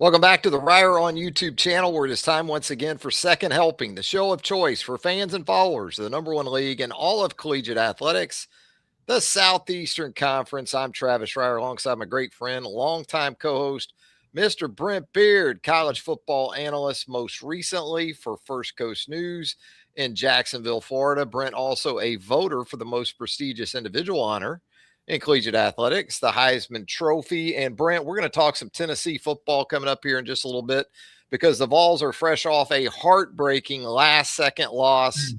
Welcome back to the Reier on YouTube channel, where it is time once again for Second Helping, the show of choice for fans and followers of the number one league in all of collegiate athletics, the Southeastern Conference. I'm Travis Reier alongside my great friend, longtime co-host, Mr. Brent Beaird, college football analyst, most recently for First Coast News in Jacksonville, Florida. Brent also a voter for the most prestigious individual honor in collegiate athletics, the Heisman Trophy. And Brent, we're going to talk some Tennessee football coming up here in just a little bit, because the Vols are fresh off a heartbreaking last-second loss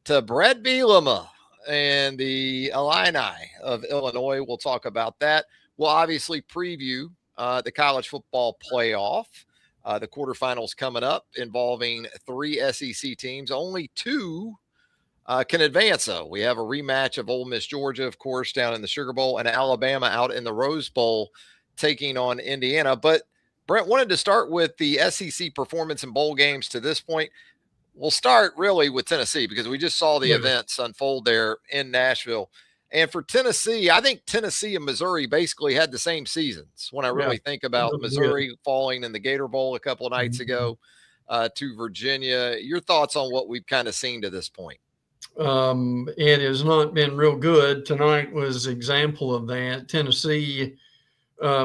to Brett Bielema and the Illini of Illinois. We'll talk about that. We'll obviously preview the college football playoff, the quarterfinals coming up involving 3 SEC teams. Only 2 can advance, though. We have a rematch of Ole Miss, Georgia, of course, down in the Sugar Bowl, and Alabama out in the Rose Bowl taking on Indiana. But Brent, wanted to start with the SEC performance in bowl games to this point. We'll start really with Tennessee, because we just saw the events unfold there in Nashville. And for Tennessee, I think Tennessee and Missouri basically had the same seasons when I really think about Missouri falling in the Gator Bowl a couple of nights ago to Virginia. Your thoughts on what we've kind of seen to this point? It has not been real good. Tonight was an example of that. Tennessee,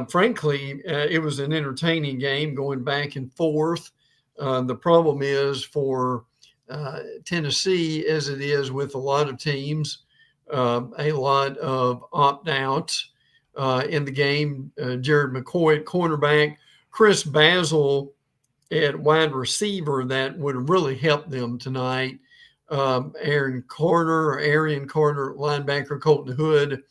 frankly, it was an entertaining game going back and forth. The problem is for Tennessee, as it is with a lot of teams, a lot of opt-outs in the game. Jared McCoy at cornerback, Chris Basil at wide receiver, that would have really helped them tonight. Arian Carter, linebacker, Colton Hood,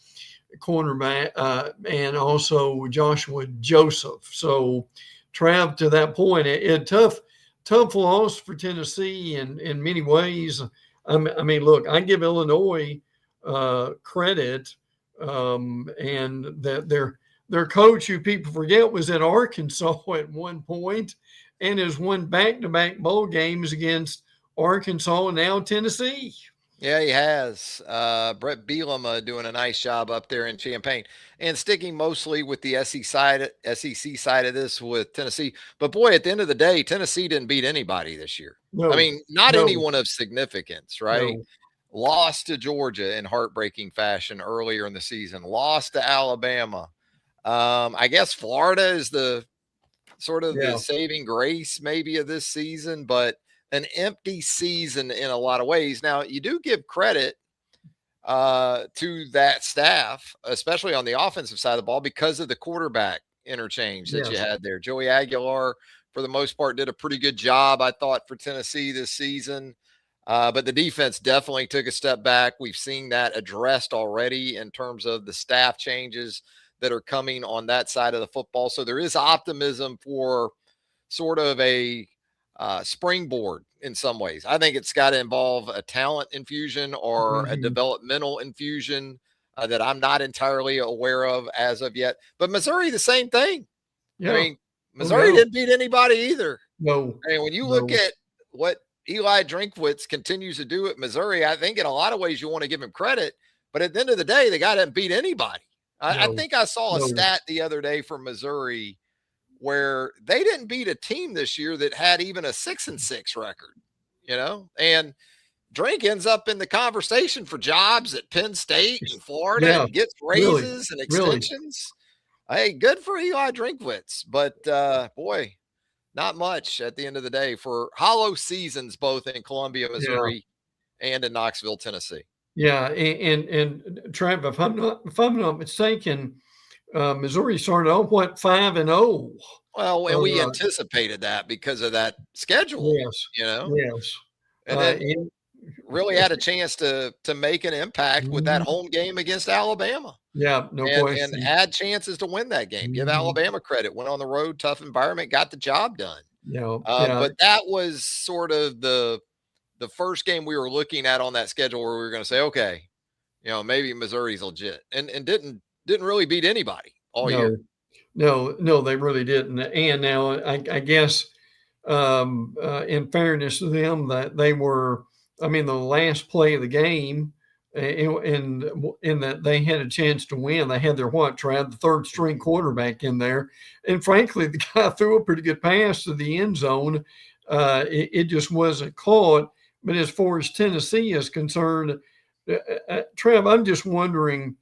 cornerback, and also Joshua Joseph. So, Trav, to that point, it tough loss for Tennessee in many ways. I mean, look, I give Illinois credit, and that their coach, who people forget, was at Arkansas at one point and has won back-to-back bowl games against Arkansas and now Tennessee. Yeah, he has. Brett Bielema doing a nice job up there in Champaign, and sticking mostly with the SEC side of this with Tennessee. But boy, at the end of the day, Tennessee didn't beat anybody this year. I mean, not anyone of significance, right? Lost to Georgia in heartbreaking fashion earlier in the season. Lost to Alabama. I guess Florida is the sort of the saving grace maybe of this season, but an empty season in a lot of ways. Now, you do give credit to that staff, especially on the offensive side of the ball, because of the quarterback interchange that you had there. Joey Aguilar, for the most part, did a pretty good job, I thought, for Tennessee this season. But the defense definitely took a step back. We've seen that addressed already in terms of the staff changes that are coming on that side of the football. So there is optimism for sort of a springboard in some ways. I think it's got to involve a talent infusion or a developmental infusion that I'm not entirely aware of as of yet. But Missouri, the same thing. I mean, Missouri didn't beat anybody either. And when you look at what Eli Drinkwitz continues to do at Missouri, I think in a lot of ways you want to give him credit. But at the end of the day, the guy didn't beat anybody. I think I saw a stat the other day from Missouri where they didn't beat a team this year that had even a 6-6 record, and Drink ends up in the conversation for jobs at Penn State and Florida and gets raises and extensions. Hey, good for Eli Drinkwitz, but boy, not much at the end of the day for hollow seasons, both in Columbia, Missouri and in Knoxville, Tennessee. Yeah. And Trav, if I'm not mistaken, Missouri started off 5-0. Well, and we anticipated that because of that schedule. And then really had a chance to make an impact with that home game against Alabama. Question. And had chances to win that game. Give Alabama credit. Went on the road, tough environment, got the job done. But that was sort of the first game we were looking at on that schedule where we were going to say, okay, maybe Missouri's legit, and didn't really beat anybody all year. No, they really didn't. And now I guess in fairness to them, that they were, the last play of the game in that they had a chance to win. They had their Trav, the third string quarterback in there, and frankly, the guy threw a pretty good pass to the end zone. It just wasn't caught. But as far as Tennessee is concerned, Trev, I'm just wondering,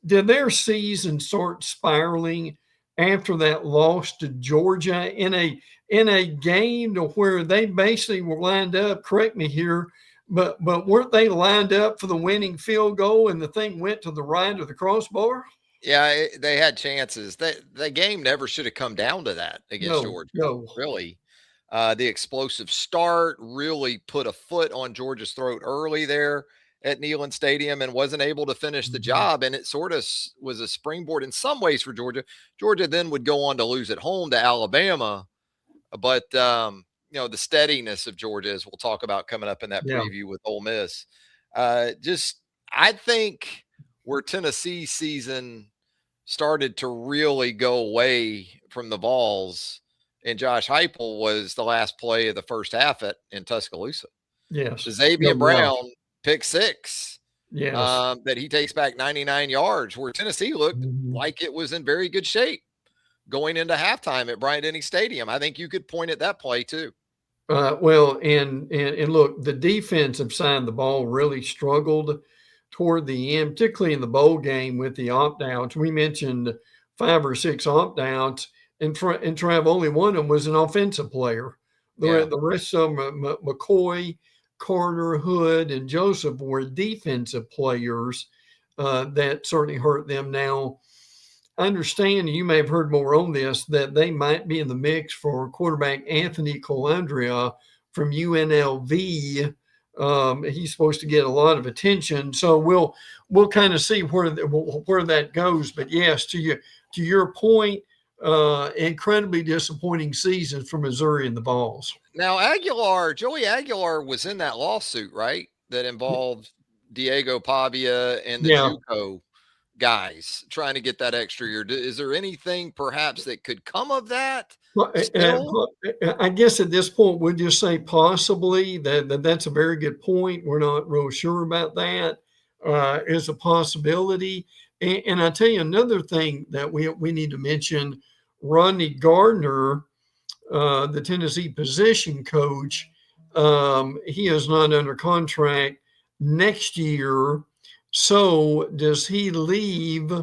did their season start spiraling after that loss to Georgia in a game to where they basically were lined up? Correct me here, but weren't they lined up for the winning field goal and the thing went to the right of the crossbar? Yeah, they had chances. The game never should have come down to that against No, Georgia. no. Really, the explosive start really put a foot on Georgia's throat early there at Neyland Stadium and wasn't able to finish the job. And it sort of was a springboard in some ways for Georgia. Georgia then would go on to lose at home to Alabama, but the steadiness of Georgia, as we'll talk about coming up in that Yeah, preview with Ole Miss, I think where Tennessee season started to really go away from the Vols and Josh Heupel was the last play of the first half in Tuscaloosa. yes. Xavier No, yeah, Brown pick six yes. that he takes back 99 yards, where Tennessee looked Mhm. like it was in very good shape going into halftime at Bryant-Denny Stadium. I think you could point at that play too. Well, and look, the defensive side of the ball really struggled toward the end, particularly in the bowl game with the opt outs. We mentioned 5 or 6 opt outs, and Trav, only one of them was an offensive player. Yeah. The rest of them, McCoy, Carter, Hood, and Joseph, were defensive players that certainly hurt them. Now, I understand you may have heard more on this that they might be in the mix for quarterback Anthony Colandrea from UNLV. He's supposed to get a lot of attention, so we'll kind of see where that goes. But yes, to your point, incredibly disappointing season for Missouri and the Vols. Now, Joey Aguilar was in that lawsuit, right? That involved Diego Pavia and the Yeah, JUCO guys trying to get that extra year. Is there anything perhaps that could come of that well, still? I guess at this point we'll just say possibly that's a very good point. We're not real sure about that. Is a possibility. And I tell you another thing that we need to mention: Rodney Gardner, the Tennessee position coach. He is not under contract next year. So does he leave,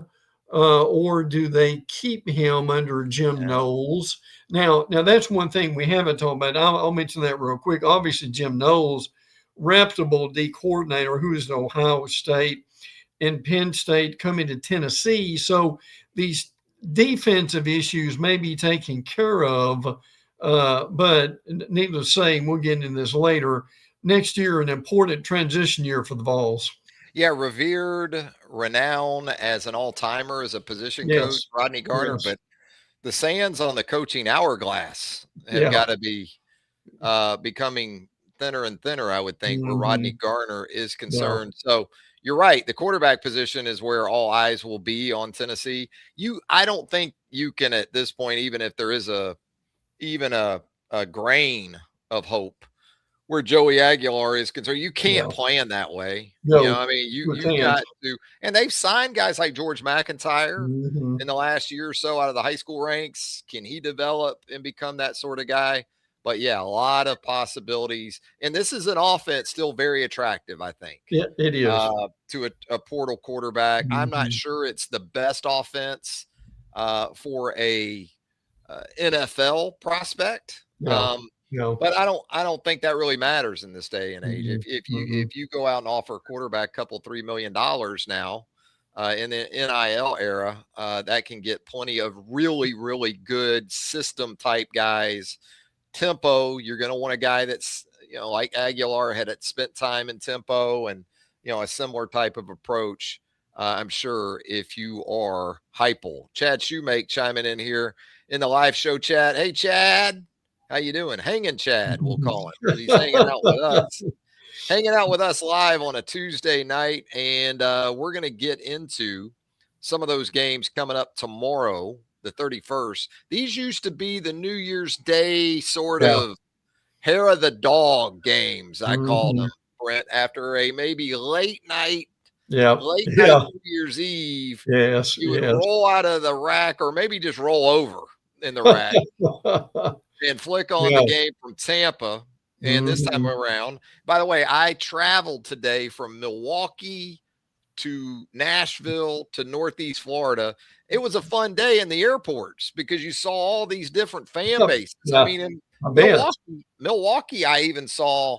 or do they keep him under Jim Yeah. Knowles? Now that's one thing we haven't talked about. I'll mention that real quick. Obviously, Jim Knowles, reputable D coordinator, who is at Ohio State and Penn State, coming to Tennessee. So these defensive issues may be taken care of. But needless to say, we'll get into this later. Next year, an important transition year for the Vols. Yeah, revered, renowned as an all-timer as a position coach, Yes, Rodney Garner, yes, but the sands on the coaching hourglass have yeah, got to be becoming thinner and thinner, I would think, where Rodney hmm, Garner is yeah, concerned. So you're right. The quarterback position is where all eyes will be on Tennessee. I don't think you can at this point, even if there is even a grain of hope where Joey Aguilar is concerned, you can't yeah. plan that way. No, I mean, we you've can't. got to, and they've signed guys like George McIntyre Hmm. in the last year or so out of the high school ranks. Can he develop and become that sort of guy? But yeah, a lot of possibilities. And this is an offense still very attractive, I think, It is. to a portal quarterback. I'm not Hmm. sure it's the best offense for a NFL prospect. No, no. But I don't think that really matters in this day and age. Hmm. Hmm. If you go out and offer a quarterback a couple $3 million now in the NIL era, that can get plenty of really really good system type guys. Tempo, you're going to want a guy that's like Aguilar had spent time in tempo and a similar type of approach. I'm sure if you are Heupel. Chad Shoemake chiming in here in the live show chat. Hey Chad, how you doing? Hanging Chad, we'll call him because he's hanging out with us live on a Tuesday night, and we're going to get into some of those games coming up tomorrow, the 31st. These used to be the New Year's Day sort Yeah. of hair of the dog games, I called them, Hmm. Brent, after a maybe late night Yeah. late night Yeah. New Year's Eve, Yes. you would Yes. roll out of the rack or maybe just roll over in the rack and flick on the Yeah. game from Tampa. And this time Mhm. around, by the way, I traveled today from Milwaukee to Nashville to Northeast Florida. It was a fun day in the airports because you saw all these different fan bases. I Yeah. mean, in I bet. Milwaukee, I even saw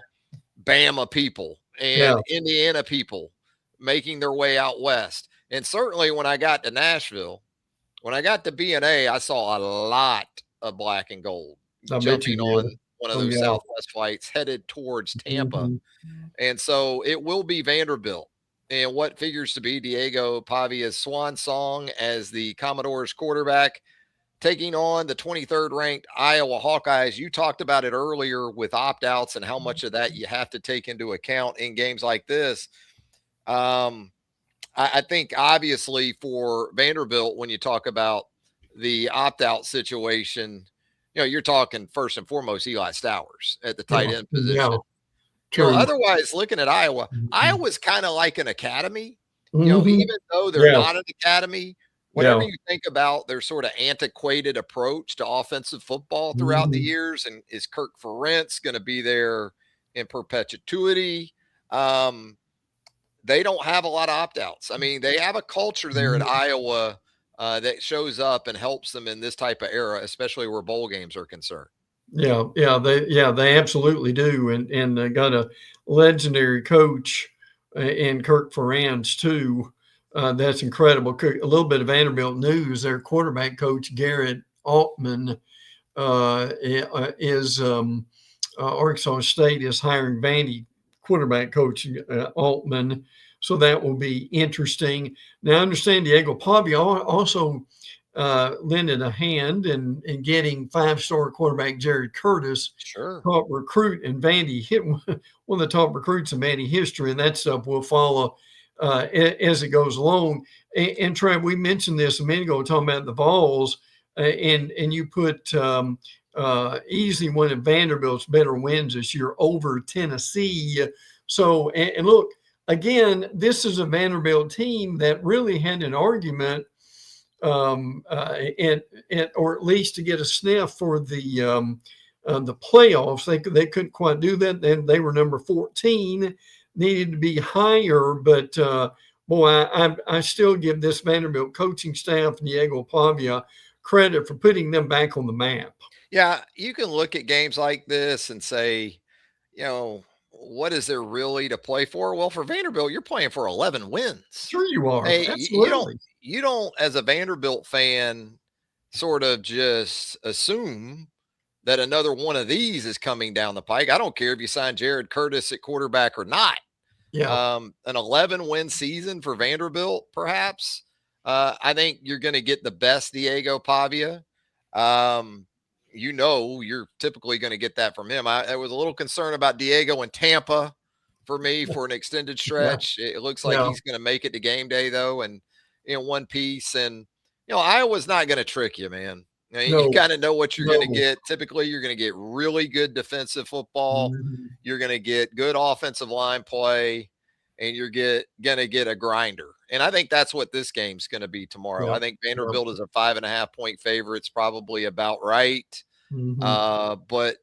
Bama people Yeah. and Indiana people making their way out west. And certainly when I got to Nashville, when I got to B&A, I saw a lot of black and gold I bet you jumping did. on one of Oh, those yeah. Southwest flights headed towards Tampa. Mhm. And so it will be Vanderbilt and what figures to be Diego Pavia's swan song as the Commodores quarterback taking on the 23rd ranked Iowa Hawkeyes. You talked about it earlier with opt outs and how much of that you have to take into account in games like this. Um, I think obviously for Vanderbilt, when you talk about the opt out situation, you're talking first and foremost Eli Stowers at the tight Yeah. end Yeah. position. True. Otherwise, looking at Iowa, Mhm. Iowa's kind of like an academy. Mhm. Even though they're Yeah. not an academy, whatever Yeah. you think about their sort of antiquated approach to offensive football throughout the Mhm. years, and is Kirk Ferentz going to be there in perpetuity? Um, they don't have a lot of opt outs. I mean, they have a culture there at Mhm. Iowa that shows up and helps them in this type of era, especially where bowl games are concerned. They absolutely do, and they got a legendary coach in Kirk Ferentz too. That's incredible. A little bit of Vanderbilt news: their quarterback coach Garrett Altman is Arkansas State is hiring Vandy quarterback coach Altman, so that will be interesting. Now, I understand Diego Pavia also lended a hand in getting five-star quarterback Jared Curtis, Sure. top recruit, and Vandy hit one of the top recruits in Vandy history, and that stuff will follow as it goes along. And Trav, we mentioned this a minute ago, talking about the Vols, and you put easily one of Vanderbilt's better wins this year over Tennessee. So, and look, again, this is a Vanderbilt team that really had an argument or at least to get a sniff for the playoffs. They couldn't quite do that. Then they were number 14, needed to be higher. But boy, I still give this Vanderbilt coaching staff, Diego Pavia, credit for putting them back on the map. Yeah, you can look at games like this and say, what is there really to play for? Well, for Vanderbilt, you're playing for 11 wins. Sure, you are. Hey, Absolutely. you don't, as a Vanderbilt fan, sort of just assume that another one of these is coming down the pike. I don't care if you sign Jared Curtis at quarterback or not. Yeah. An 11 win season for Vanderbilt, perhaps. I think you're going to get the best Diego Pavia. Um, you're typically going to get that from him. I was a little concerned about Diego in Tampa for me for an extended Yeah. stretch. It looks like Yeah. he's going to make it to game day, though, and in one piece. And, Iowa's not going to trick you, man. You No. kind of know what you're going to No. get. Typically, you're going to get really good defensive football. Mhm. You're going to get good offensive line play, and you're going to get a grinder. And I think that's what this game's going to be tomorrow. Yeah. I think Yeah. Vanderbilt is a 5.5 point favorite. It's probably about right. Mhm. But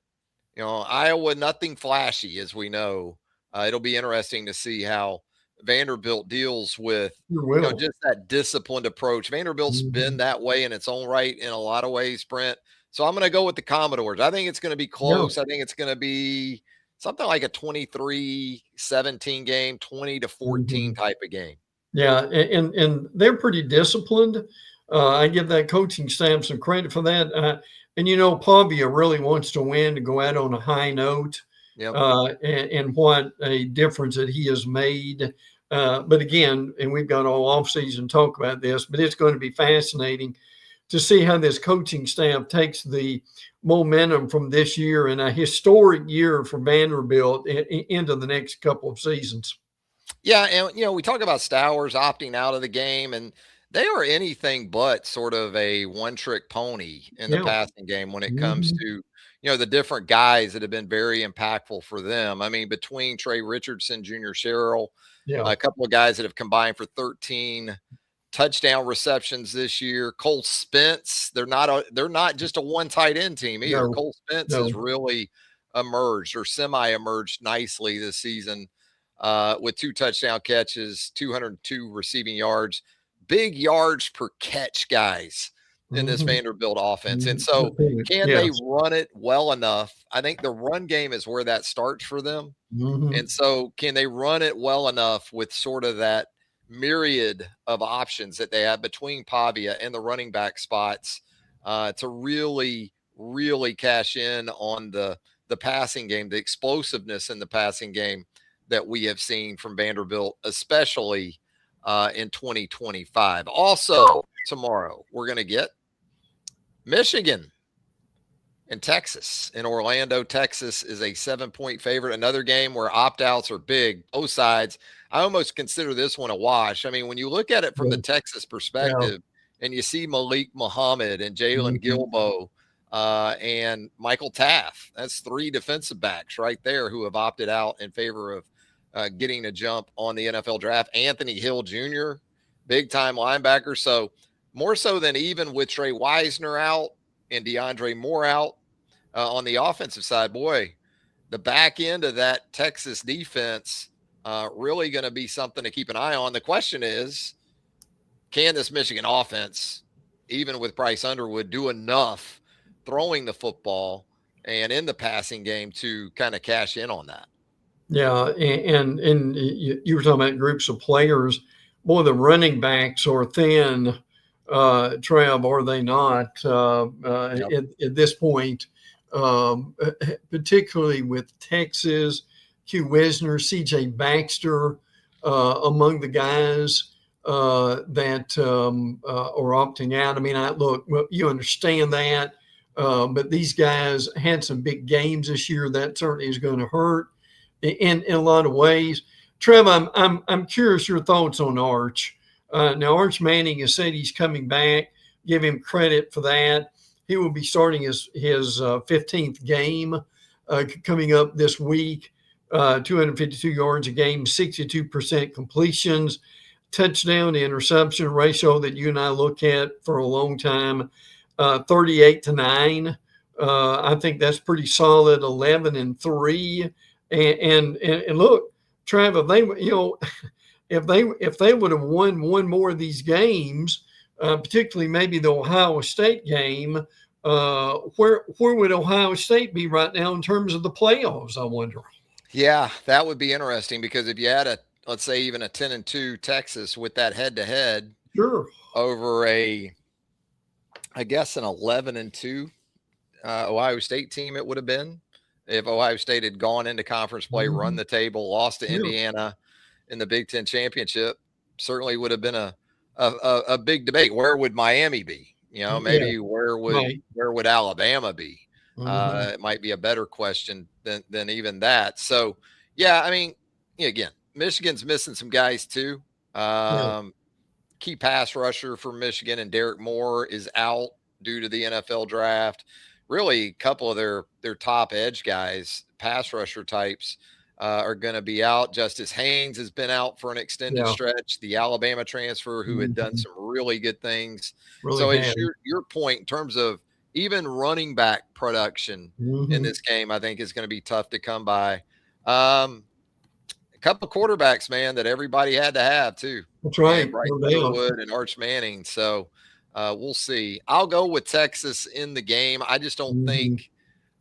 Iowa, nothing flashy, as we know. It'll be interesting to see how Vanderbilt deals with, You will. just that disciplined approach. Vanderbilt's been Mhm. that way in its own right in a lot of ways, Brent. So I'm going to go with the Commodores. I think it's going to be Yeah. close. I think it's going to be something like a 23-17 game, 20-14 Mhm. type of game. Yeah, and they're pretty disciplined. I give that coaching staff some credit for that. And Pavia really wants to win, to go out on a high note, Yep. and what a difference that he has made. But again, and we've got all offseason talk about this, but it's going to be fascinating to see how this coaching staff takes the momentum from this year and a historic year for Vanderbilt into the next couple of seasons. Yeah, and we talk about Stowers opting out of the game, and they are anything but sort of a one-trick pony in the Yeah. passing game when it comes Hmm. to, the different guys that have been very impactful for them. I mean, between Trey Richardson, Junior Sherrill, Yeah. a couple of guys that have combined for 13 touchdown receptions this year. Cole Spence, they're not just a one tight end team either. No. Cole Spence has No. really emerged or semi-emerged nicely this season with 2 touchdown catches, 202 receiving yards, big yards per catch guys in this Hmm. Vanderbilt offense. And Good so point. can they Yes. run it well enough? I think the run game is where that starts for them. Hmm. And so, can they run it well enough with sort of that myriad of options that they have between Pavia and the running back spots to really, really cash in on the passing game, the explosiveness in the passing game that we have seen from Vanderbilt, especially in 2025. Also, tomorrow we're going to get Michigan in Texas. In Orlando, Texas is a 7-point favorite. Another game where opt outs are big, both sides. I almost consider this one a wash. I mean, when you look at it from the Yeah. Texas Yeah. perspective and you see Malik Muhammad and Jalen Hmm. Gilbo and Michael Taff, that's 3 defensive backs right there who have opted out in favor of getting a jump on the NFL draft. Anthony Hill Jr., big time linebacker. So, more so than even with Trey Wisner out and DeAndre Moore out on the offensive side, boy, the back end of that Texas defense really going to be something to keep an eye on. The question is, can this Michigan offense, even with Bryce Underwood, do enough throwing the football and in the passing game to kind of cash in on that? Yeah, and you were talking about groups of players. Boy, the running backs are thin. Trav, are they not? Yep. At this point, particularly with Texas, Hugh Wisner, C.J. Baxter, among the guys that are opting out. I mean, well, you understand that, but these guys had some big games this year. That certainly is going to hurt in a lot of ways. Trev, I'm curious your thoughts on Arch. Now, Arch Manning has said he's coming back. Give him credit for that. He will be starting his 15th game coming up this week. 252 yards a game, 62% completions, touchdown to interception ratio that you and I look at for a long time, 38-9. I think that's pretty solid. 11-3. And look, Trav, if they if they would have won one more of these games, particularly maybe the Ohio State game, where would Ohio State be right now in terms of the playoffs? I wonder. Yeah, that would be interesting because if you had let's say, even a 10-2 Texas with that head to head Sure. over I guess, an 11-2 Ohio State team, it would have been if Ohio State had gone into conference play, run Mm-hmm. the table, lost to Yeah. Indiana in the Big Ten championship. Certainly would have been a big debate. Where would Miami be? Yeah. Maybe Right. where would Alabama be? Mm-hmm. It might be a better question than even that. So, yeah, I mean, again, Michigan's missing some guys too. Yeah. Um, Key pass rusher for Michigan and Derek Moore is out due to the NFL draft. Really, a couple of their top edge guys, pass rusher types, are going to be out. Justice Haynes has been out for an extended Yeah. stretch. The Alabama transfer, who had done Mm-hmm. some really good things. Really So, as had. your point in terms of even running back production in Mm-hmm. this game, I think is going to be tough to come by. Um, a couple of quarterbacks, man, that everybody had to have too, That's and right. Bryce No doubt. Underwood and Arch Manning. So we'll see. I'll go with Texas in the game. Mm-hmm.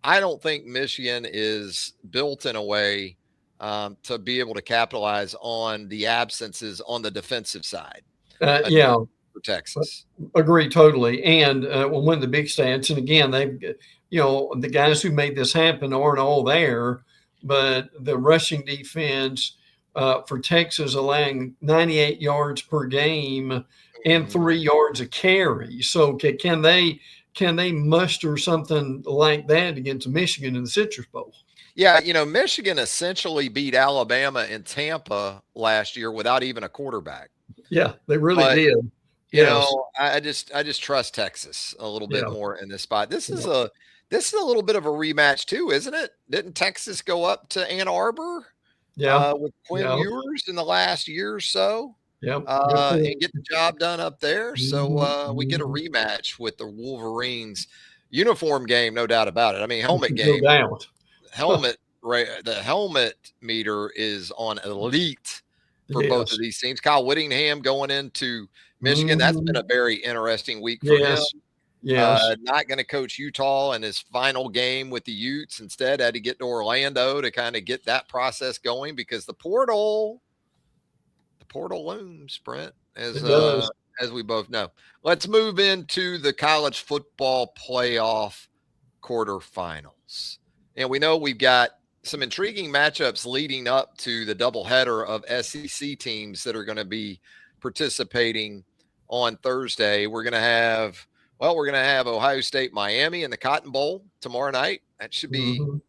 I don't think Michigan is built in a way to be able to capitalize on the absences on the defensive side enough Yeah. for Texas. Agree totally. And well, one of the big stats, and again, the guys who made this happen aren't all there, but the rushing defense for Texas allowing 98 yards per game and Mhm. 3 yards a carry. So can they muster something like that against Michigan in the Citrus Bowl? Yeah, Michigan essentially beat Alabama and Tampa last year without even a quarterback. Yeah, they really But did. Yes. I just trust Texas a little bit Yeah. more in this spot. This is Yeah. a little bit of a rematch too, isn't it? Didn't Texas go up to Ann Arbor Yeah. with Quinn Yeah. Ewers in the last year or so Yeah. Good point. and get the job done up there? So Mhm. we get a Mhm. rematch with the Wolverines. Uniform game, no doubt about it. I mean, helmet No game, doubt. helmet right, the helmet meter is on elite for both of Yes. these teams. Kyle Whittingham going into Michigan. That's been Mhm. a very interesting week for him. Yes. Yes. Not going to coach Utah in his final game with the Utes. Instead, had to get to Orlando to kind of get that process going because the portal looms, Brent, It does. as we both know. Let's move into the college football playoff quarterfinals. And we know we've got some intriguing matchups leading up to the doubleheader of SEC teams that are going to be participating on Thursday. We're going to have Ohio State, Miami in the Cotton Bowl tomorrow night. That should be Mhm.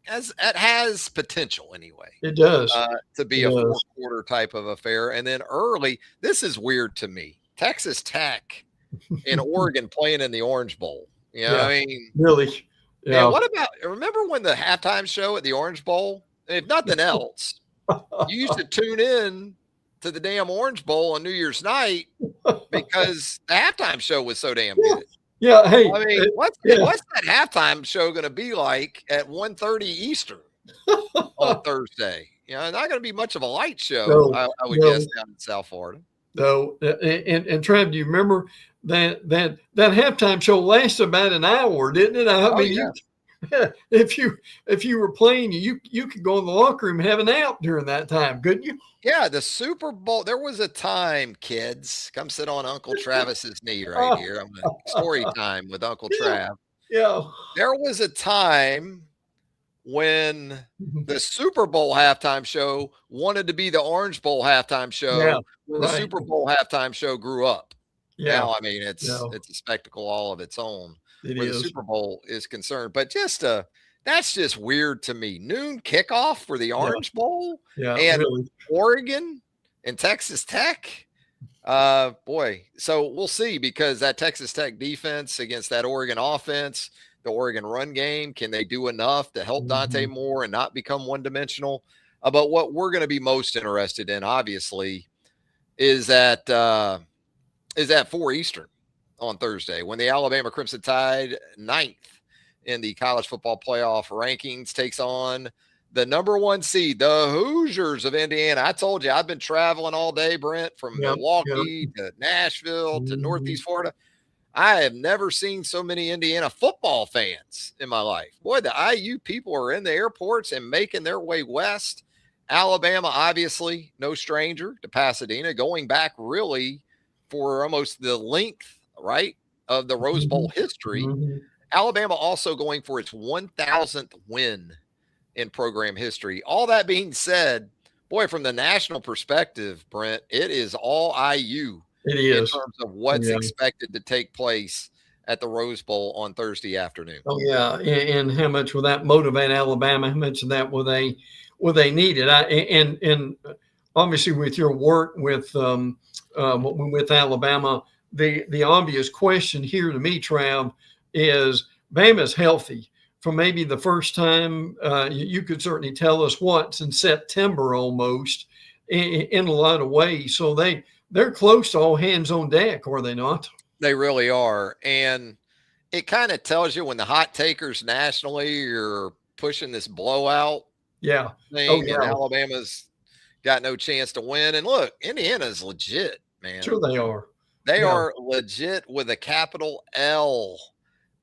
as it has potential anyway It does. to be It a does. four-quarter type of affair. And then early, this is weird to me. Texas Tech and Oregon playing in the Orange Bowl. Yeah. I mean, Really. man, Yeah. what about remember when the halftime show at the Orange Bowl? If nothing else, you used to tune in to the damn Orange Bowl on New Year's night because the halftime show was so damn Yeah. good. Yeah. Hey. I mean, what's Yeah. what's that halftime show going to be like at 1:30 Eastern on Thursday? Not going to be much of a light show, No. I would guess No. down in South Florida. No. And Trav, do you remember that halftime show lasted about an hour, didn't it? I Oh mean, yeah, if you were playing, you could go in the locker room and have a nap during that time, couldn't you? yeah. The Super Bowl. There was a time, kids, come sit on Uncle Travis's knee right here. I'm going story time with Uncle Yeah. Trav. Yeah. There was a time when the Super Bowl halftime show wanted to be the Orange Bowl halftime Yeah. show when the Right. Super Bowl halftime show grew up. Yeah. Now, I mean, it's Yeah. it's a spectacle all of its own It where the is. Super Bowl is concerned. But that's just weird to me. Noon kickoff for the Yeah. Orange Bowl Yeah. and Really. Oregon and Texas Tech. Boy, so we'll see because that Texas Tech defense against that Oregon offense, the Oregon run game, can they do enough to help Dante Mhm. Moore and not become one dimensional? But what we're going to be most interested in, obviously, is that 4 Eastern on Thursday when the Alabama Crimson Tide, ninth in the college football playoff rankings, takes on the number one seed, the Hoosiers of Indiana. I told you I've been traveling all day, Brent, from Yep. Yep. Milwaukee to Nashville to Mhm. Northeast Florida. I have never seen so many Indiana football fans in my life. Boy, the IU people are in the airports and making their way west. Alabama, obviously, no stranger to Pasadena, going back really for almost the length, right, of the Rose Bowl Mhm. history. Mhm. Alabama also going for its 1,000th win in program history. All that being said, boy, from the national perspective, Brent, it is all IU It in is. terms of what's Yeah. expected to take place at the Rose Bowl on Thursday afternoon. Oh yeah. And how much will that motivate Alabama? How much of that will they need it? And obviously with your work with Alabama, the obvious question here to me, Trav, is Bama's healthy for maybe the first time. You could certainly tell us what in September almost in a lot of ways. So they're close to all hands on deck, are they not? They really are. And it kind of tells you when the hot takers nationally are pushing this blowout Yeah. Oh thing and yeah. Alabama's got no chance to win. And look, Indiana's legit, man. Sure they are. They Yeah. are legit with a capital L.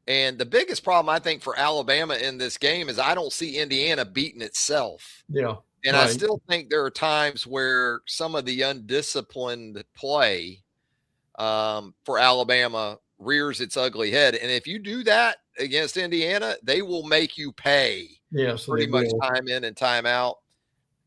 And the biggest problem I think for Alabama in this game is I don't see Indiana beating itself. Yeah. And I Right. still think there are times where some of the undisciplined play for Alabama rears its ugly head. And if you do that against Indiana, they will make you pay Yes, they pretty much will. time in and time out.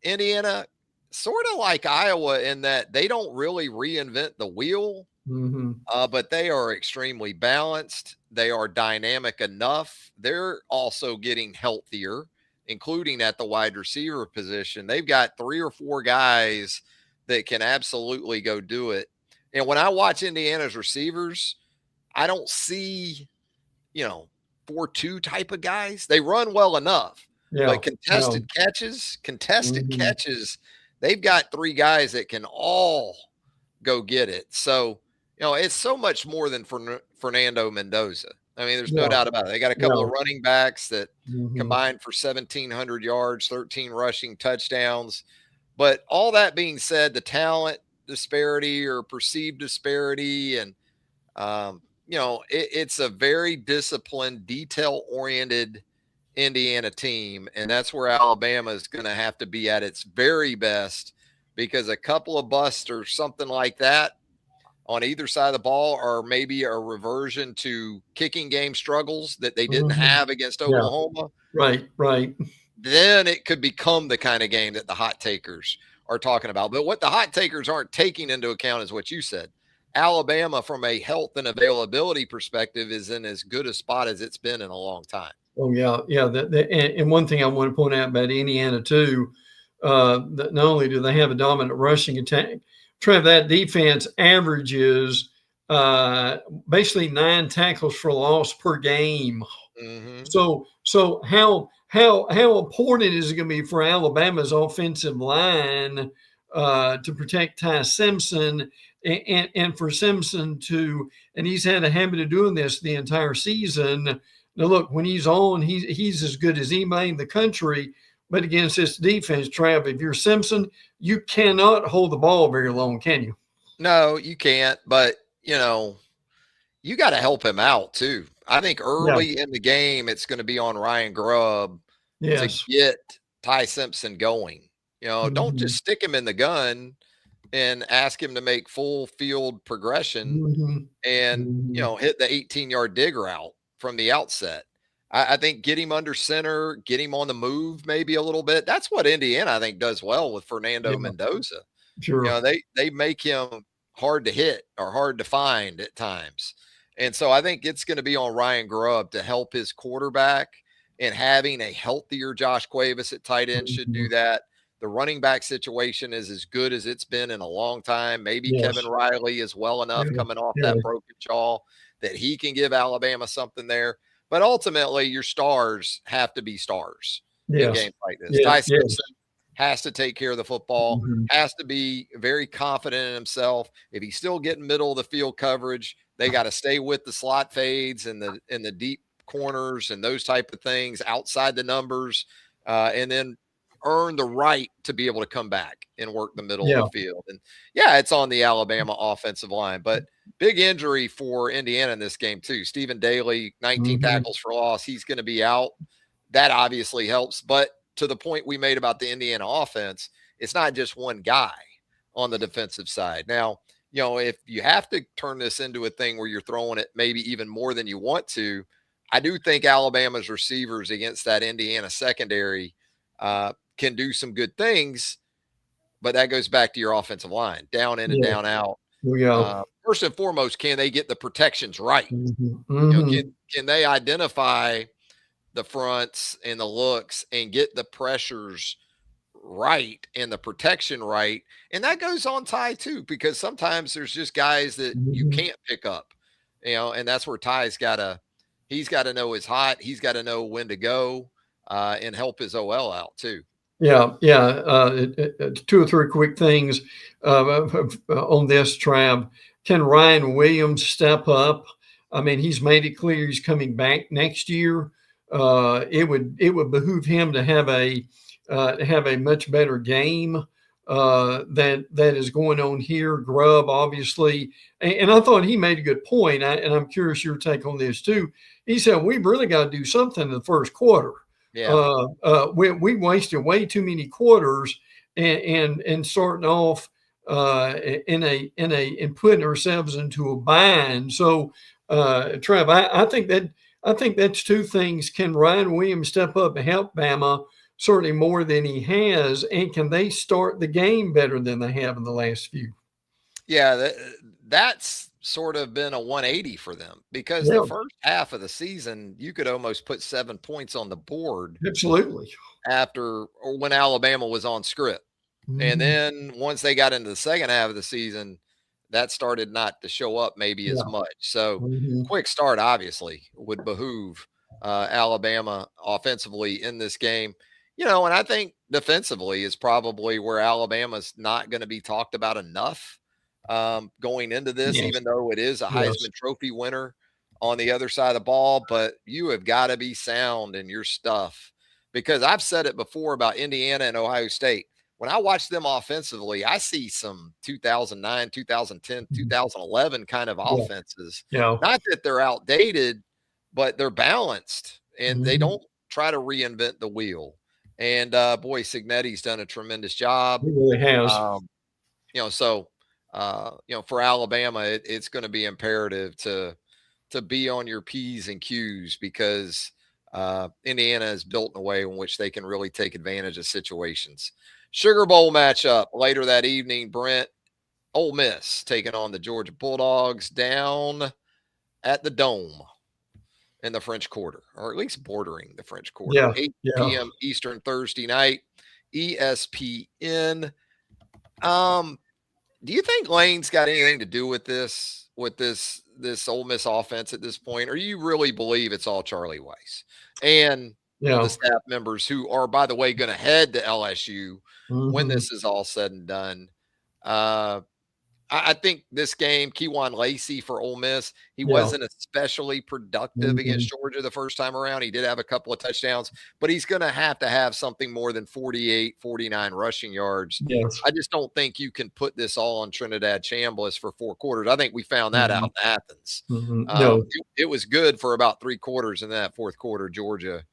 Indiana, sort of like Iowa, in that they don't really reinvent the wheel, Mhm. but they are extremely balanced. They are dynamic enough. They're also getting healthier, including at the wide receiver position. They've got 3 or 4 guys that can absolutely go do it. And when I watch Indiana's receivers, I don't see, 4-2 type of guys. They run well enough, Yeah. but Yeah. contested Mhm. catches, they've got 3 guys that can all go get it. So, it's so much more than Fernando Mendoza. I mean, there's no Yeah. doubt about it. They got a couple Yeah. of running backs that Mhm. combined for 1,700 yards, 13 rushing touchdowns. But all that being said, the talent disparity or perceived disparity, and it's a very disciplined, detail oriented Indiana team. And that's where Alabama is going to have to be at its very best, because a couple of busts or something like that on either side of the ball, or maybe a reversion to kicking game struggles that they didn't Mhm. have against Yeah. Oklahoma, Right. Right. then it could become the kind of game that the hot takers are talking about. But what the hot takers aren't taking into account is what you said. Alabama, from a health and availability perspective, is in as good a spot as it's been in a long time. Oh yeah, yeah. And one thing I want to point out about Indiana too, that not only do they have a dominant rushing attack, Trev, that defense averages uh, basically 9 tackles for loss per game. Hmm. So how important is it going to be for Alabama's offensive line to protect Ty Simpson and for Simpson to, and he's had a habit of doing this the entire season. Now look, when he's on, he's as good as anybody in the country. But against this defense, Trav, if you're Simpson, you cannot hold the ball very long, can you? No, you can't. But you got to help him out too. I think Yeah. early in the game, it's going to be on Ryan Grubb to Yes. get Ty Simpson going. Don't Mm-hmm. just stick him in the gun and ask him to make full field progression Mm-hmm. and Mm-hmm. hit the 18-yard dig route from the outset. I think get him under center, get him on the move maybe a little bit. That's what Indiana, I think, does well with Fernando Yeah. Mendoza. Sure. They make him hard to hit or hard to find at times. And so I think it's going to be on Ryan Grubb to help his quarterback, and having a healthier Josh Cuevas at tight end should Mm-hmm. do that. The running back situation is as good as it's been in a long time. Maybe Kevin Yes. Riley is well Yeah. enough coming off Yeah. that broken jaw that he can give Alabama something there. But ultimately, your stars have to be stars in Yes. games like this. Yeah. Ty Yes. Simpson has to take care of the football, Mhm. has to be very confident in himself. If he's still getting middle of the field coverage, they got to stay with the slot fades and the deep corners and those type of things outside the numbers, and then earn the right to be able to come back and work the middle of Yeah. the field. And yeah, it's on the Alabama offensive line, but big injury for Indiana in this game too. Stephen Daly, 19 Mhm. tackles for loss. He's going to be out. That obviously helps. But to the point we made about the Indiana offense, it's not just one guy on the defensive side. Now, if you have to turn this into a thing where you're throwing it maybe even more than you want to, I do think Alabama's receivers against that Indiana secondary can do some good things, but that goes back to your offensive line, down in and Yeah. down out. Yeah. First and foremost, can they get the protections right? Mhm. Can Mhm. can they identify the fronts and the looks and get the pressures right and the protection right? And that goes on Ty too, because sometimes there's just guys that you Mhm. can't pick up, and that's where he's got to know his hot, he's got to know when to go, and help his OL out too. Yeah, yeah. 2 or 3 quick things on this, Trav. Can Ryan Williams step up? I mean, he's made it clear he's coming back next year. It would behoove him to have a much better game that is going on here. Grubb, obviously, and I thought he made a good point. And I'm curious your take on this too. He said we've really got to do something in the first quarter. Yeah. We wasted way too many quarters and starting off and putting ourselves into a bind. So, Trev, I think that's 2 things. Can Ryan Williams step up and help Bama? Certainly more than he has, and can they start the game better than they have in the last few? Yeah, that's sort of been a 180 for them, because the Yeah, first half of the season, you could almost put 7 points on the board absolutely. after or when Alabama was on script. And Mhm. then once they got into the second half of the season, that started not to show up maybe as Yeah. much. So Mhm. quick start obviously would behoove Alabama offensively in this game. And I think defensively is probably where Alabama's not going to be talked about enough going into this, Yes. even though it is a Yes. Heisman Trophy winner on the other side of the ball. But you have got to be sound in your stuff because I've said it before about Indiana and Ohio State. When I watch them offensively, I see some 2009, 2010, Mhm. 2011 kind of Yeah. offenses. Yeah. Not that they're outdated, but they're balanced and they Mhm. don't try to reinvent the wheel. And boy, Signetti's done a tremendous job. It really has. Um, so for Alabama, it's going to be imperative to be on your P's and Q's because Indiana is built in a way in which they can really take advantage of situations. Sugar Bowl matchup later that evening, Brent. Ole Miss taking on the Georgia Bulldogs down at the Dome in the French Quarter, or at least bordering the French Quarter. Yeah. 8 Yeah. p.m. Eastern Thursday night, ESPN. Um, do you think Lane's got anything to do with this Ole Miss offense at this point, or you really believe it's all Charlie Weiss and the Yeah. staff members who are, by the way, going to head to LSU when Mhm. this is all said and done? Uh, I think this game, Keywan Lacey for Ole Miss, he Yeah. wasn't especially productive against Mhm. Georgia the first time around. He did have a couple of touchdowns, but he's going to have something more than 48, 49 rushing yards. Yes. I just don't think you can put this all on Trinidad Chambliss for 4 quarters. I think we found that out Mhm. in Athens. Mhm. No. It was good for about 3 quarters, and that fourth quarter, Georgia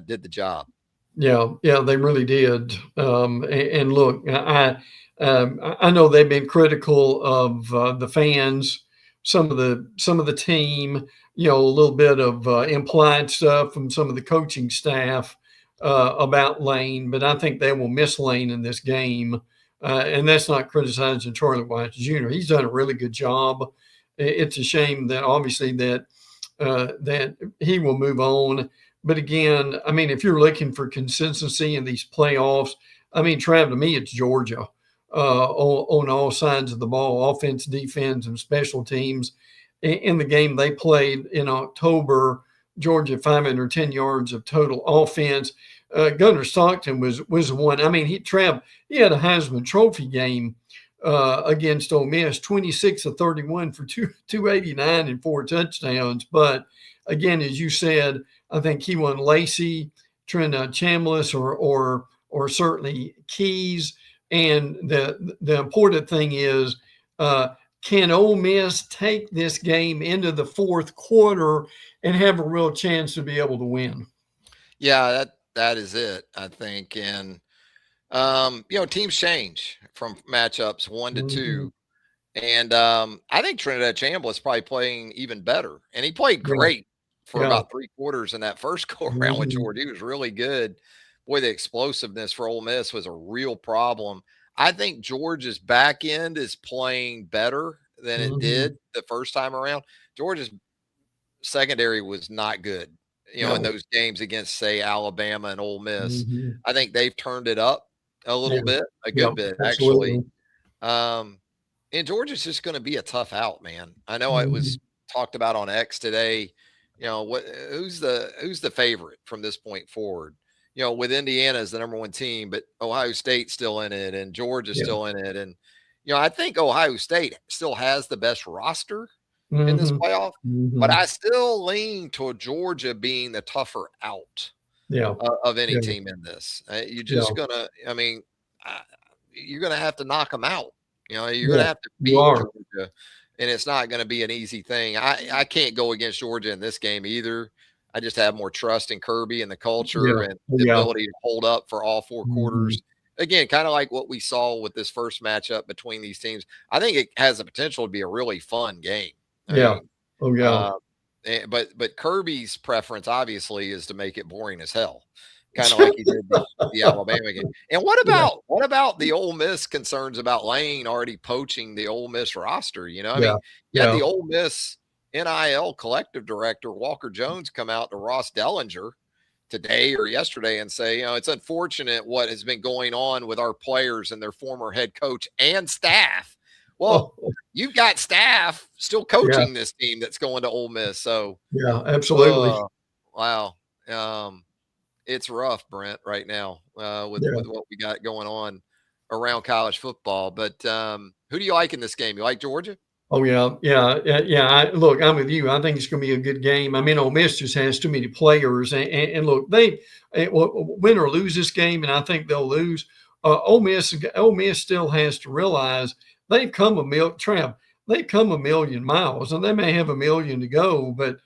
did the job. Yeah, yeah, they really did. And look, I know they've been critical of the fans, some of the team. A little bit of implied stuff from some of the coaching staff about Lane, but I think they will miss Lane in this game. And that's not criticizing Charlie White Jr. He's done a really good job. It's a shame that obviously that he will move on. But again, I mean, if you're looking for consistency in these playoffs, I mean, Trav, to me, it's Georgia on all sides of the ball, offense, defense, and special teams. In the game they played in October, Georgia 510 yards of total offense. Gunnar Stockton was the one. I mean, Trav, he had a Heisman Trophy game against Ole Miss, 26 of 31 for 289 and 4 touchdowns. But again, as you said, I think he won Lacey, Trent Chambliss, or certainly Keys. And the important thing is, can Ole Miss take this game into the fourth quarter and have a real chance to be able to win? Yeah, that is it, I think. And teams change from matchups one to Mm-hmm. two. And I think Trinidad Chambliss is probably playing even better. And he played Yeah, great for yeah. about 3 quarters in that first go around with Mm-hmm. Georgia. He was really good. Boy, the explosiveness for Ole Miss was a real problem. I think Georgia's back end is playing better than it Mm-hmm. did the first time around. Georgia's secondary was not good, in No. those games against, say, Alabama and Ole Miss. Mm-hmm. I think they've turned it up a little Yeah, bit, a yeah, good bit, actually. absolutely. Um, and Georgia's just going to be a tough out, man. I know it Mm-hmm. was talked about on X today. Who's the favorite from this point forward? With Indiana as the number one team, but Ohio State's still in it and Georgia's Yeah. still in it. And I think Ohio State still has the best roster in this Mm-hmm. playoff, but Mm-hmm. I still lean toward Georgia being the tougher out Yeah, of any yeah, team in this. You're yeah, just gonna, I mean, uh, you're gonna have to knock them out. You're gonna yeah. have to You beat are. Georgia, and it's not gonna be an easy thing. I can't go against Georgia in this game either. I just have more trust in Kirby and the culture Yeah, and oh, the yeah. ability to hold up for all 4 quarters. Mhm. Again, kind of like what we saw with this first matchup between these teams. I think it has the potential to be a really fun game. I Yeah. mean, Oh, yeah. uh, but Kirby's preference obviously is to make it boring as hell, kind of like he did the Alabama game. And Yeah, what about the Ole Miss concerns about Lane already poaching the Ole Miss roster? I yeah, mean, you had yeah, the Ole Miss NIL collective director Walker Jones come out to Ross Dellinger today or yesterday and say, it's unfortunate what has been going on with our players and their former head coach and staff. Well, you've got staff still Yeah, coaching this team that's going to Ole Miss. So, yeah, absolutely. uh, wow. Um, it's rough, Brent, right now with Yeah. what we got going on around college football. But who do you like in this game? You like Georgia? Oh yeah, yeah, yeah. Look, I'm with you. I think it's going to be a good game. I mean, Ole Miss just has too many players, and look, they win or lose this game, and I think they'll lose. Ole Miss still has to realize they've come a they've come a million miles, and they may have a million to go, but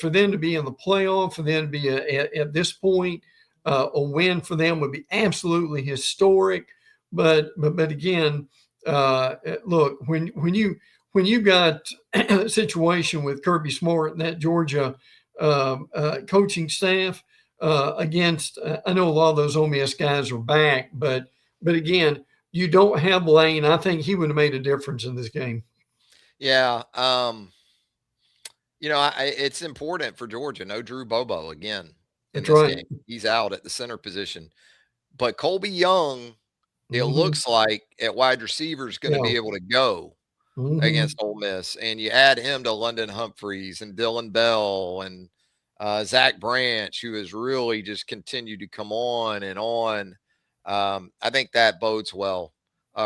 for them to be in the playoff, for them to be at this point, a win for them would be absolutely historic. But again, look, when you got a situation with Kirby Smart and that Georgia coaching staff against, I know a lot of those Ole Miss guys are back, but again, you don't have Lane. I think he would have made a difference in this game. Yeah. It's important for Georgia. No Drew Bobo again in That's this right. game. He's out at the center position. But Colby Young, it Mm-hmm. looks like at wide receiver is going to Yeah. be able to go Mm-hmm. against Ole Miss. And you add him to London Humphreys and Dylan Bell and Zach Branch, who has really just continued to come on and on. I think that bodes well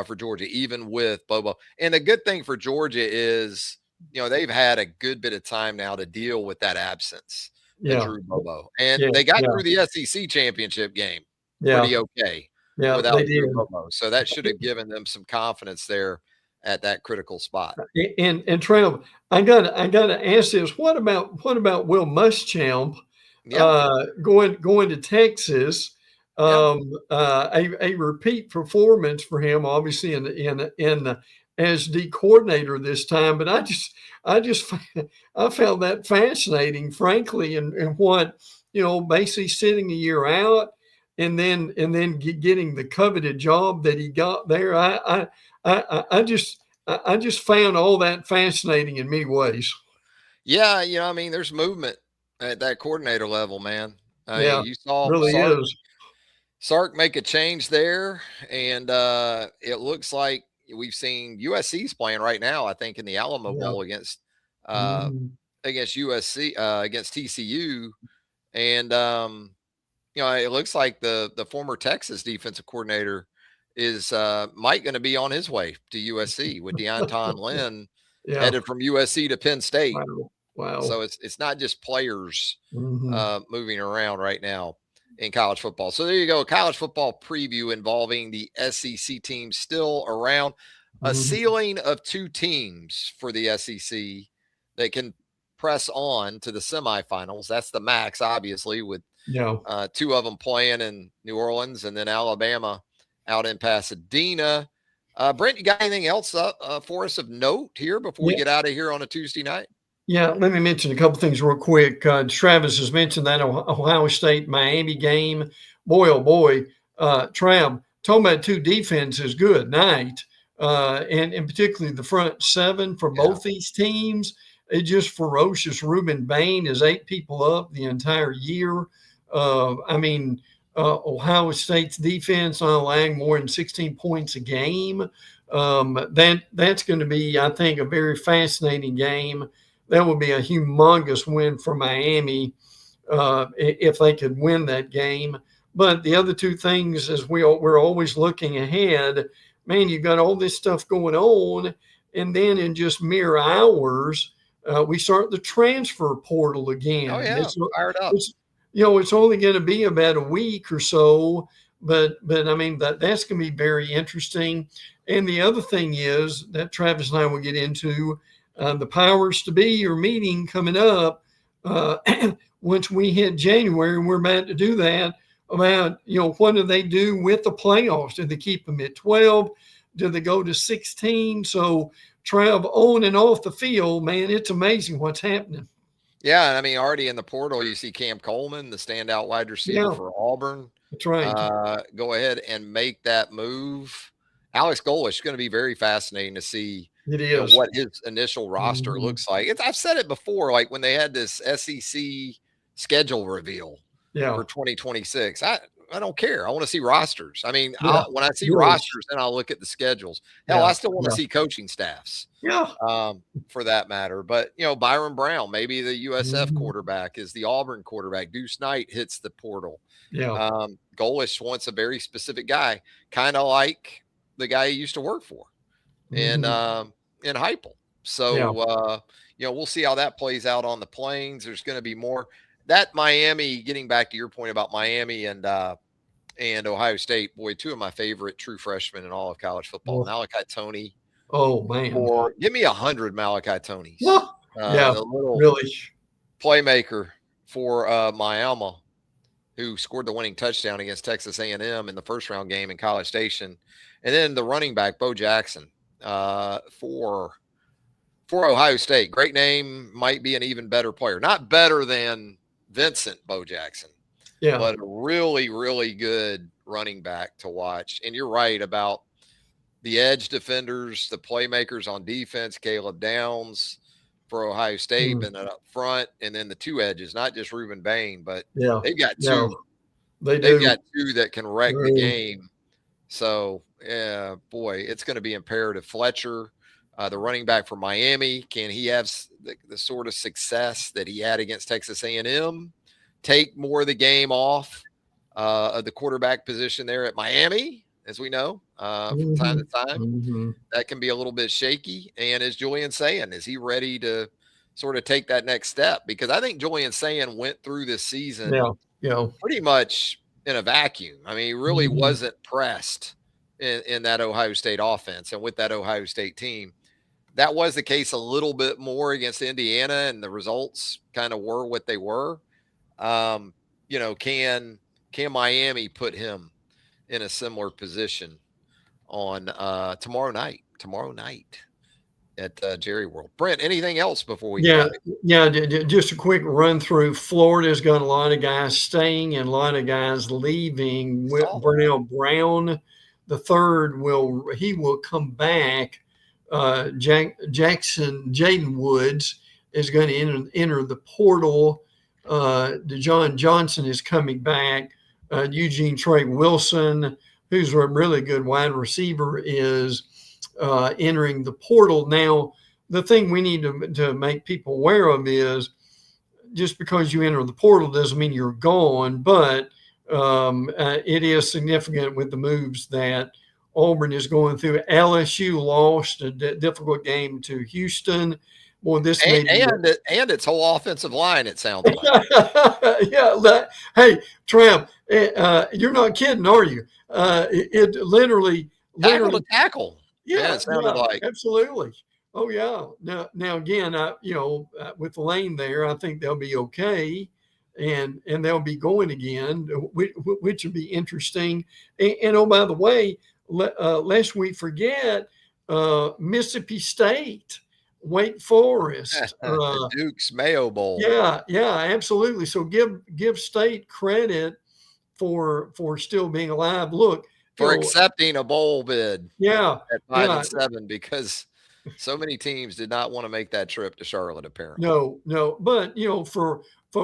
for Georgia, even with Bobo. And the good thing for Georgia is, they've had a good bit of time now to deal with that absence of Yeah. Drew Bobo. And Yeah. they got Yeah. through the SEC championship game Yeah. pretty okay Yeah. They without Drew did. Bobo. So that should have given them some confidence there at that critical spot. And Trav, I gotta ask this. What about Will Muschamp Yeah. going to Texas? Yeah. A repeat performance for him, obviously in as the coordinator this time. But I just I found that fascinating, frankly, and what basically sitting a year out and then getting the coveted job that he got there. I just found all that fascinating in many ways. Yeah. There's movement at that coordinator level, man. Yeah, You saw really is. Sark make a change there, and it looks like we've seen USC's playing right now. I think in the Alamo Yeah. Bowl uh, Mhm. against USC against TCU, and it looks like the former Texas defensive coordinator is Mike going to be on his way to USC with Deonton Lynn Yeah. headed from USC to Penn State. Wow. Wow. So it's not just players Mhm. moving around right now in college football. So there you go, college football preview involving the SEC teams still around. A Mhm. ceiling of two teams for the SEC that can press on to the semifinals. That's the max, obviously, with Yeah. two of them playing in New Orleans and then Alabama out in Pasadena. Brent, you got anything else for us of note here before we Yeah. get out of here on a Tuesday night? Yeah, let me mention a couple things real quick. Travis has mentioned that Ohio State Miami game. Boy, oh boy, Trav, talking about two defenses, good night. And particularly the front seven for Yeah. both these teams. It's just ferocious. Ruben Bain is 8 people up the entire year. I mean, Ohio State's defense not allowing more than 16 points a game. That's going to be, I think, a very fascinating game. That would be a humongous win for Miami if they could win that game. But the other two things is we're always looking ahead. Man, you got all this stuff going on, and then in just mere hours, we start the transfer portal Oh again. yeah, fired up. It's it's only going to be about a week or so, but I mean that's going to be very interesting. And the other thing is that Travis and I will get into the powers to be are meeting coming up uh, once we hit January, and we're about to do that. About what do they do with the playoffs? Do they keep them at 12? Do they go to 16? So Trav, on and off the field, man, it's amazing what's happening. Yeah, and already in the portal, you see Cam Coleman, the standout wide receiver Yeah, for Auburn, that's right. go ahead and make that move. Alex Golish is going to be very fascinating to see, It is. what his initial roster Mhm. looks like. I've said it before, like when they had this SEC schedule reveal Yeah. for 2026. I don't care. I want to see rosters. I mean, Yeah. when I see Yes. rosters, then I'll look at the schedules. Hell, Yeah. I still want to Yeah. see coaching staffs, Yeah. for that matter. But Byron Brown, maybe the USF Mhm. quarterback is the Auburn quarterback. Deuce Knight hits the portal. Yeah. Golish wants a very specific guy, kind of like the guy he used to work for in Mhm. in Heupel. Yeah. So we'll see how that plays out on the plains. There's going to be more that Miami. Getting back to your point about Miami and Ohio State, boy, two of my favorite true freshmen in all of college football, Oh, Malachi Tony. oh, man. Or give me 100 Malachi Tonys, Yeah. Yeah. the little Really. playmaker for Miami, who scored the winning touchdown against Texas A&M in the first round game in College Station, and then the running back Bo Jackson for Ohio State. Great name, might be an even better player. Not better than Vincent Bo Jackson, Yeah. but a really, really good running back to watch. And you're right about the edge defenders, the playmakers on defense, Caleb Downs for Ohio State, Mm. and then up front, and then the two edges, not just Reuben Bain, but Yeah. they've got Yeah. two. They They've do. got two that can wreck the Right. game. So, yeah, boy, it's going to be imperative. Fletcher, the running back for Miami, can he have the sort of success that he had against Texas A&M? Take more of the game off of the quarterback position there at Miami, as we know, from time to Mhm. time. Mhm. That can be a little bit shaky. And as Julian saying, is he ready to sort of take that next step? Because I think Julian saying went through this season Yeah. Yeah. pretty much in a vacuum. I mean, he really Mhm. wasn't pressed in that Ohio State offense and with that Ohio State team. That was the case a little bit more against Indiana, and the results kind of were what they were. Um, can Miami put him in a similar position on tomorrow night? Tomorrow night at Jerry World. Brent, anything else before we get Yeah, out of yeah. Just a quick run through. Florida's got a lot of guys staying and a lot of guys leaving. here? Burnell Brown, the third, will come back. Jaden Woods is going to enter the portal. DeJohn Johnson is coming back. Eugene Trey Wilson, who's a really good wide receiver, is entering the portal now. The thing we need to make people aware of is just because you enter the portal doesn't mean you're gone, but it is significant with the moves that Auburn is going through. LSU lost a difficult game to Houston. Boy, this may be. And its whole offensive line, it sounds like. Yeah. Hey, Trav, you're not kidding, are you? It literally, Tackle to literally. tackle. Yeah, Yeah, it sounded yeah, like. absolutely. Oh yeah. Now again, with Lane there, I think they'll be okay, and they'll be going again, which will be interesting. And oh, by the way, lest we forget, Mississippi State, Wake Forest. The Duke's Mayo Bowl Yeah, yeah, absolutely. So give State credit for still being alive. Look, you for know, accepting a bowl bid yeah, at five yeah. and seven because so many teams did not want to make that trip to Charlotte, apparently. No, but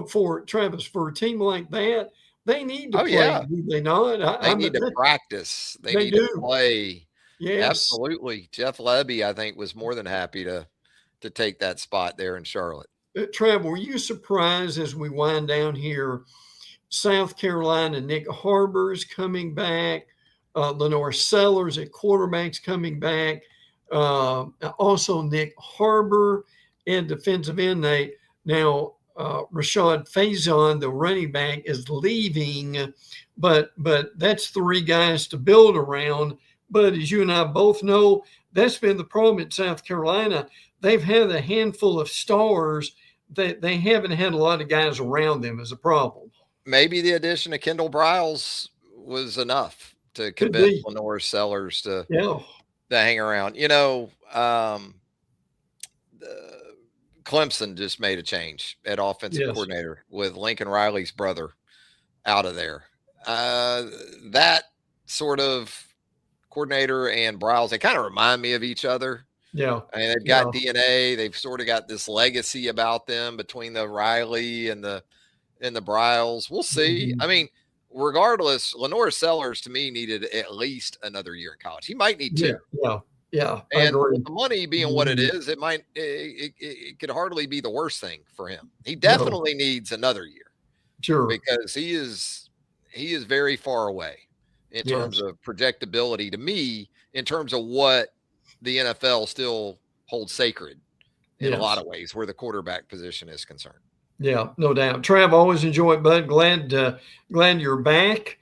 for Travis, for a team like that, they need to Oh, play, yeah. do they not? They need to practice. They They need to do. play. Yes. Absolutely. Jeff Levy, I think, was more than happy to take that spot there in Charlotte. Trav, were you surprised as we wind down here? South Carolina, Nick Harbor's coming back. Lenore Sellers at quarterback's coming back. Also, Nick Harbor and defensive end. Rashad Faison, the running back, is leaving, but that's three guys to build around. But as you and I both know, that's been the problem at South Carolina. They've had a handful of stars that they haven't had a lot of guys around them as a problem. Maybe the addition of Kendall Briles was enough to Could convince be. Lenore Sellers to Yeah. hang around. Clemson just made a change at offensive Yes. coordinator with Lincoln Riley's brother out of there. That sort of coordinator and Briles, they kind of remind me of each other. Yeah. I mean, they've got DNA. They've sort of got this legacy about them between the Riley and the Briles. We'll see. Mhm. I mean, regardless, Lenore Sellers to me needed at least another year in college. He might need Yeah, 2. yeah, I And agree. with the money being what it Mhm. is, it could hardly be the worst thing for him. He No, definitely needs another year sure. because he is very far away in terms Yes, of projectability to me, in terms of what the NFL still holds sacred in a lot yes. of ways where the quarterback position is concerned. Yeah, no doubt. Trav, always enjoy it, bud. Glad you're back.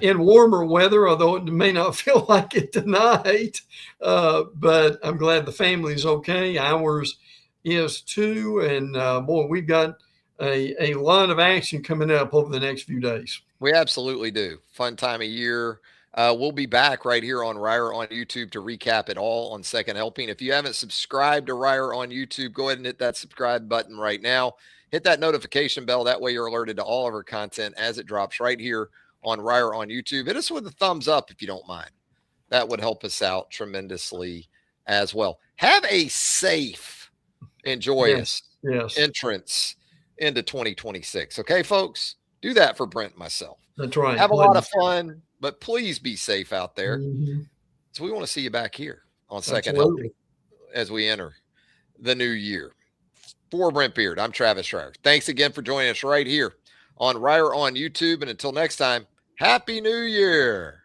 In warmer weather, although it may not feel like it tonight, but I'm glad the family's okay. Ours is too, and boy, we've got a lot of action coming up over the next few days. We absolutely do. Fun time of year. We'll be back right here on Reier on YouTube to recap it all on Second Helping. If you haven't subscribed to Reier on YouTube, go ahead and hit that subscribe button right now. Hit that notification bell. That way you're alerted to all of our content as it drops right here on Reier on YouTube. Hit us with a thumbs up if you don't mind. That would help us out tremendously as well. Have a safe, Yes, enjoyous yes, entrance into 2026. Okay, folks? Do that for Brent and myself. that's right. Have a lot of Please. fun, but please be safe out there. Mhm. So we want to see you back here on Second Helping Absolutely. as we enter the new year. For Brent Beaird, I'm Travis Reier. Thanks again for joining us right here on Reier on YouTube. And until next time, Happy New Year.